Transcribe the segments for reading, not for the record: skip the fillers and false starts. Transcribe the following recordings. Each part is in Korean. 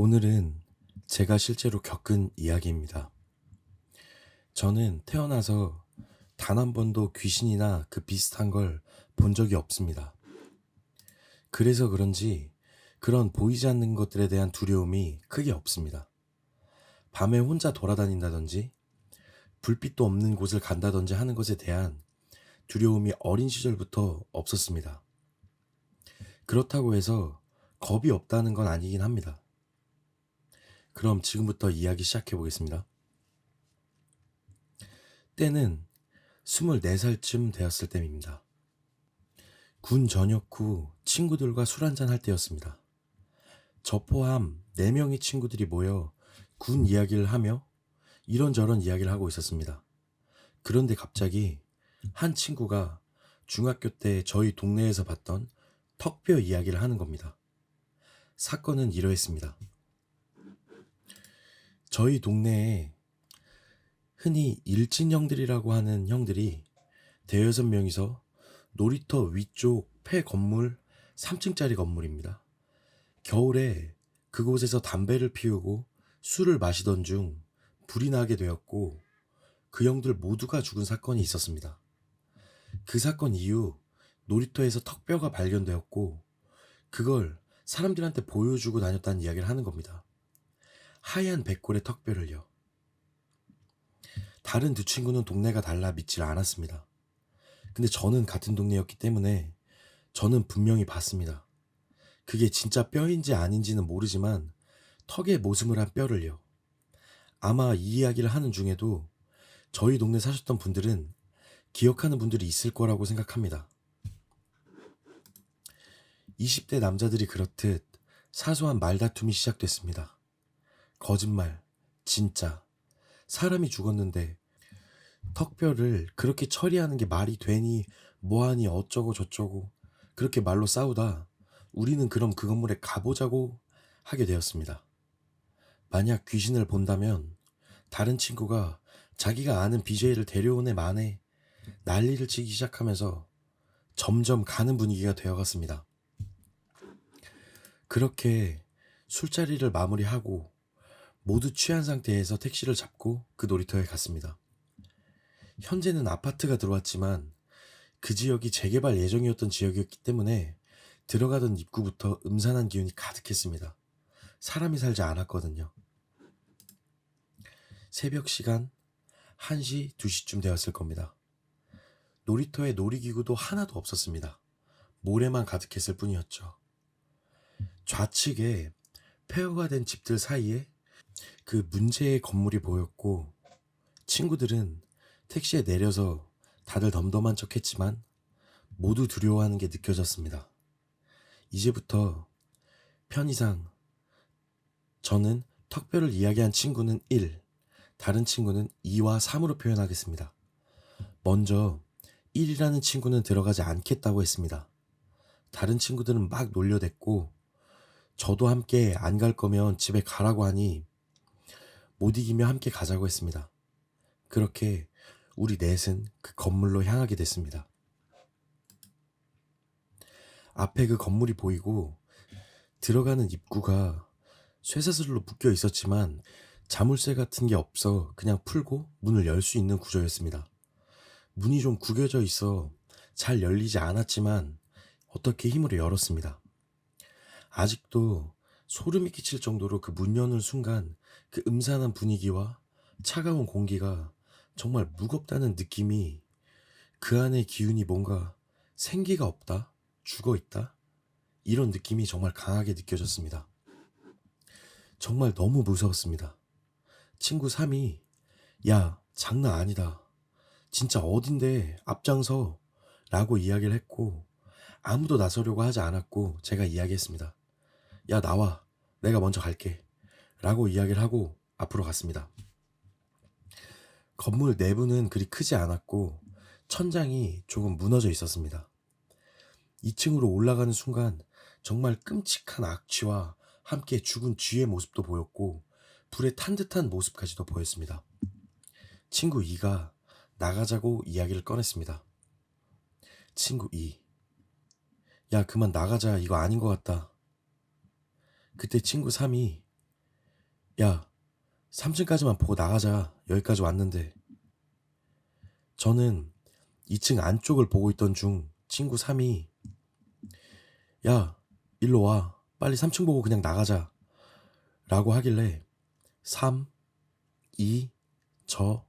오늘은 제가 실제로 겪은 이야기입니다. 저는 태어나서 단 한 번도 귀신이나 그 비슷한 걸 본 적이 없습니다. 그래서 그런지 그런 보이지 않는 것들에 대한 두려움이 크게 없습니다. 밤에 혼자 돌아다닌다든지 불빛도 없는 곳을 간다든지 하는 것에 대한 두려움이 어린 시절부터 없었습니다. 그렇다고 해서 겁이 없다는 건 아니긴 합니다. 그럼 지금부터 이야기 시작해 보겠습니다. 때는 24살쯤 되었을 때입니다. 군 전역 후 친구들과 술 한잔 할 때였습니다. 저 포함 4명의 친구들이 모여 군 이야기를 하며 이런저런 이야기를 하고 있었습니다. 그런데 갑자기 한 친구가 중학교 때 저희 동네에서 봤던 턱뼈 이야기를 하는 겁니다. 사건은 이러했습니다. 저희 동네에 흔히 일진 형들이라고 하는 형들이 대여섯 명이서 놀이터 위쪽 폐 건물 3층짜리 건물입니다. 겨울에 그곳에서 담배를 피우고 술을 마시던 중 불이 나게 되었고 그 형들 모두가 죽은 사건이 있었습니다. 그 사건 이후 놀이터에서 턱뼈가 발견되었고 그걸 사람들한테 보여주고 다녔다는 이야기를 하는 겁니다. 하얀 백골의 턱뼈를요. 다른 두 친구는 동네가 달라 믿질 않았습니다. 근데 저는 같은 동네였기 때문에 저는 분명히 봤습니다. 그게 진짜 뼈인지 아닌지는 모르지만 턱에 모습을 한 뼈를요. 아마 이 이야기를 하는 중에도 저희 동네 사셨던 분들은 기억하는 분들이 있을 거라고 생각합니다. 20대 남자들이 그렇듯 사소한 말다툼이 시작됐습니다. 거짓말, 진짜, 사람이 죽었는데 턱뼈를 그렇게 처리하는 게 말이 되니 뭐하니 어쩌고 저쩌고 그렇게 말로 싸우다 우리는 그럼 그 건물에 가보자고 하게 되었습니다. 만약 귀신을 본다면 다른 친구가 자기가 아는 BJ를 데려온 애 만에 난리를 치기 시작하면서 점점 가는 분위기가 되어갔습니다. 그렇게 술자리를 마무리하고 모두 취한 상태에서 택시를 잡고 그 놀이터에 갔습니다. 현재는 아파트가 들어왔지만 그 지역이 재개발 예정이었던 지역이었기 때문에 들어가던 입구부터 음산한 기운이 가득했습니다. 사람이 살지 않았거든요. 새벽 시간 1시, 2시쯤 되었을 겁니다. 놀이터에 놀이기구도 하나도 없었습니다. 모래만 가득했을 뿐이었죠. 좌측에 폐허가 된 집들 사이에 그 문제의 건물이 보였고 친구들은 택시에 내려서 다들 덤덤한 척 했지만 모두 두려워하는 게 느껴졌습니다. 이제부터 편의상 저는 턱뼈를 이야기한 친구는 1, 다른 친구는 2와 3으로 표현하겠습니다. 먼저 1이라는 친구는 들어가지 않겠다고 했습니다. 다른 친구들은 막 놀려댔고 저도 함께 안 갈 거면 집에 가라고 하니 못 이기며 함께 가자고 했습니다. 그렇게 우리 넷은 그 건물로 향하게 됐습니다. 앞에 그 건물이 보이고 들어가는 입구가 쇠사슬로 묶여 있었지만 자물쇠 같은 게 없어 그냥 풀고 문을 열 수 있는 구조였습니다. 문이 좀 구겨져 있어 잘 열리지 않았지만 어떻게 힘으로 열었습니다. 아직도 소름이 끼칠 정도로 그 문 여는 순간 그 음산한 분위기와 차가운 공기가 정말 무겁다는 느낌이 그 안의 기운이 뭔가 생기가 없다, 죽어 있다, 이런 느낌이 정말 강하게 느껴졌습니다. 정말 너무 무서웠습니다. 친구 3이 야, 장난 아니다. 진짜 어딘데 앞장서 라고 이야기를 했고 아무도 나서려고 하지 않았고 제가 이야기했습니다. 야, 나와. 내가 먼저 갈게. 라고 이야기를 하고 앞으로 갔습니다. 건물 내부는 그리 크지 않았고 천장이 조금 무너져 있었습니다. 2층으로 올라가는 순간 정말 끔찍한 악취와 함께 죽은 쥐의 모습도 보였고 불에 탄 듯한 모습까지도 보였습니다. 친구 2가 나가자고 이야기를 꺼냈습니다. 친구 2. 야, 그만 나가자. 이거 아닌 것 같다. 그때 친구 3이 야, 3층까지만 보고 나가자. 여기까지 왔는데. 저는 2층 안쪽을 보고 있던 중 친구 3이 야, 일로 와. 빨리 3층 보고 그냥 나가자. 라고 하길래 3, 2, 저,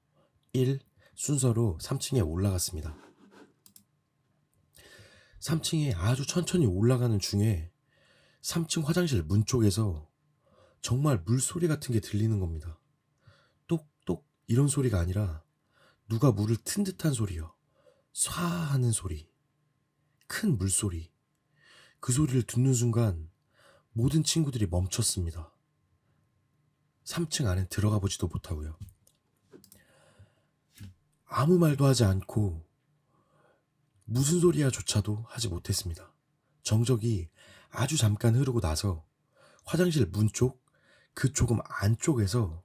1 순서로 3층에 올라갔습니다. 3층에 아주 천천히 올라가는 중에 3층 화장실 문 쪽에서 정말 물소리 같은 게 들리는 겁니다. 똑똑 이런 소리가 아니라 누가 물을 튼 듯한 소리요. 쏴 하는 소리. 큰 물소리. 그 소리를 듣는 순간 모든 친구들이 멈췄습니다. 3층 안에 들어가 보지도 못하고요. 아무 말도 하지 않고 무슨 소리야 조차도 하지 못했습니다. 정적이 아주 잠깐 흐르고 나서 화장실 문 쪽, 그 조금 안쪽에서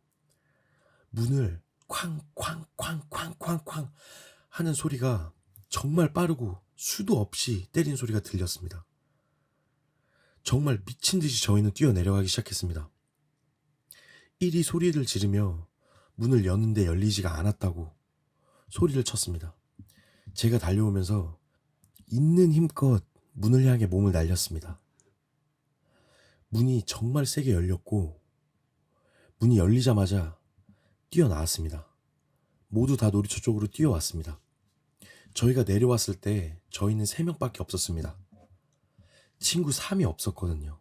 문을 쾅쾅쾅쾅쾅쾅 하는 소리가 정말 빠르고 수도 없이 때린 소리가 들렸습니다. 정말 미친 듯이 저희는 뛰어내려가기 시작했습니다. 이리 소리를 지르며 문을 여는데 열리지가 않았다고 소리를 쳤습니다. 제가 달려오면서 있는 힘껏 문을 향해 몸을 날렸습니다. 문이 정말 세게 열렸고 문이 열리자마자 뛰어나왔습니다. 모두 다 놀이터 쪽으로 뛰어왔습니다. 저희가 내려왔을 때 저희는 3명밖에 없었습니다. 친구 3이 없었거든요.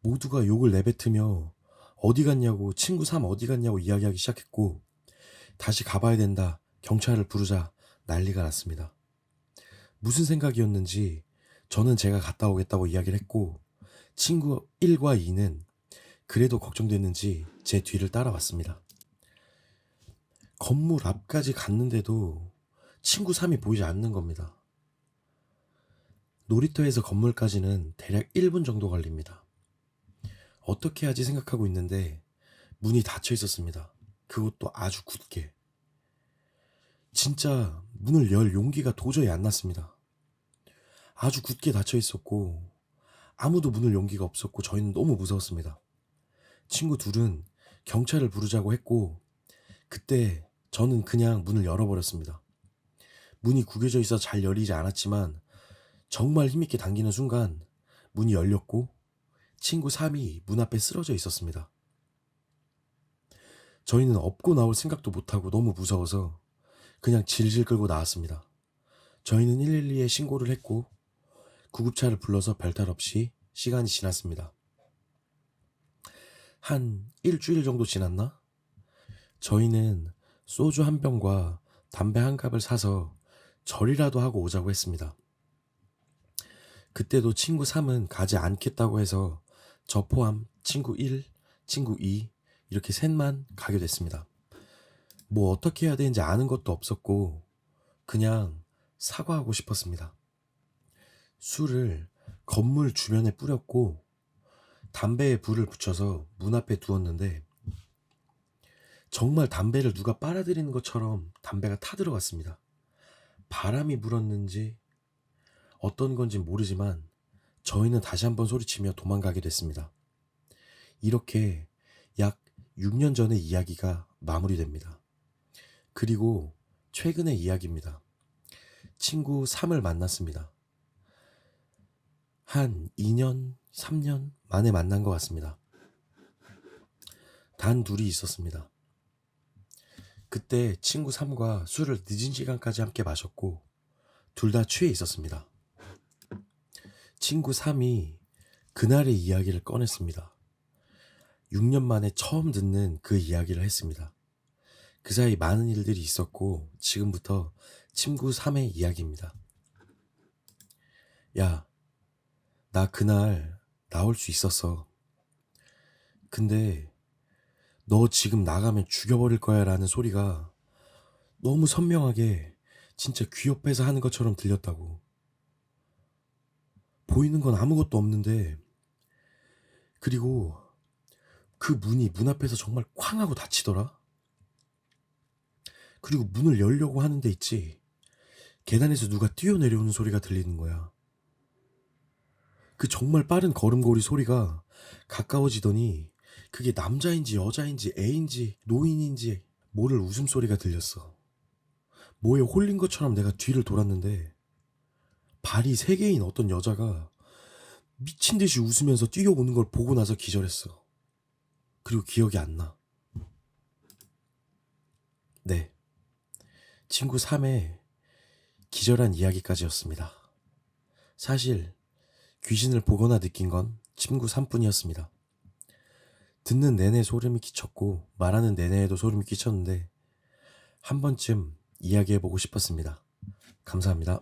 모두가 욕을 내뱉으며 어디 갔냐고, 친구 3 어디 갔냐고 이야기하기 시작했고 다시 가봐야 된다, 경찰을 부르자 난리가 났습니다. 무슨 생각이었는지 저는 제가 갔다 오겠다고 이야기를 했고 친구 1과 2는 그래도 걱정됐는지 제 뒤를 따라왔습니다. 건물 앞까지 갔는데도 친구 3이 보이지 않는 겁니다. 놀이터에서 건물까지는 대략 1분 정도 걸립니다. 어떻게 하지 생각하고 있는데 문이 닫혀 있었습니다. 그것도 아주 굳게. 진짜 문을 열 용기가 도저히 안 났습니다. 아주 굳게 닫혀 있었고 아무도 문을 용기가 없었고 저희는 너무 무서웠습니다. 친구 둘은 경찰을 부르자고 했고 그때 저는 그냥 문을 열어버렸습니다. 문이 구겨져 있어 잘 열리지 않았지만 정말 힘있게 당기는 순간 문이 열렸고 친구 3이 문 앞에 쓰러져 있었습니다. 저희는 업고 나올 생각도 못하고 너무 무서워서 그냥 질질 끌고 나왔습니다. 저희는 112에 신고를 했고 구급차를 불러서 별탈 없이 시간이 지났습니다. 한 일주일 정도 지났나? 저희는 소주 한 병과 담배 한 갑을 사서 절이라도 하고 오자고 했습니다. 그때도 친구 3은 가지 않겠다고 해서 저 포함 친구 1, 친구 2 이렇게 셋만 가게 됐습니다. 뭐 어떻게 해야 되는지 아는 것도 없었고 그냥 사과하고 싶었습니다. 술을 건물 주변에 뿌렸고 담배에 불을 붙여서 문 앞에 두었는데 정말 담배를 누가 빨아들이는 것처럼 담배가 타들어갔습니다. 바람이 불었는지 어떤 건지 모르지만 저희는 다시 한번 소리치며 도망가게 됐습니다. 이렇게 약 6년 전의 이야기가 마무리됩니다. 그리고 최근의 이야기입니다. 친구 3을 만났습니다. 한 2년, 3년 만에 만난 것 같습니다. 단 둘이 있었습니다. 그때 친구 3과 술을 늦은 시간까지 함께 마셨고 둘 다 취해 있었습니다. 친구 3이 그날의 이야기를 꺼냈습니다. 6년 만에 처음 듣는 그 이야기를 했습니다. 그 사이 많은 일들이 있었고 지금부터 친구 3의 이야기입니다. 야, 나 그날 나올 수 있었어. 근데 너 지금 나가면 죽여버릴 거야 라는 소리가 너무 선명하게 진짜 귀 옆에서 하는 것처럼 들렸다고. 보이는 건 아무것도 없는데 그리고 그 문이 문 앞에서 정말 쾅 하고 닫히더라. 그리고 문을 열려고 하는데 있지, 계단에서 누가 뛰어내려오는 소리가 들리는 거야. 그 정말 빠른 걸음걸이 소리가 가까워지더니 그게 남자인지 여자인지 애인지 노인인지 모를 웃음소리가 들렸어. 뭐에 홀린 것처럼 내가 뒤를 돌았는데 발이 3개인 어떤 여자가 미친 듯이 웃으면서 뛰어오는 걸 보고 나서 기절했어. 그리고 기억이 안 나. 네. 친구 3의 기절한 이야기까지였습니다. 사실 귀신을 보거나 느낀 건 친구 3뿐이었습니다. 듣는 내내 소름이 끼쳤고 말하는 내내에도 소름이 끼쳤는데 한 번쯤 이야기해보고 싶었습니다. 감사합니다.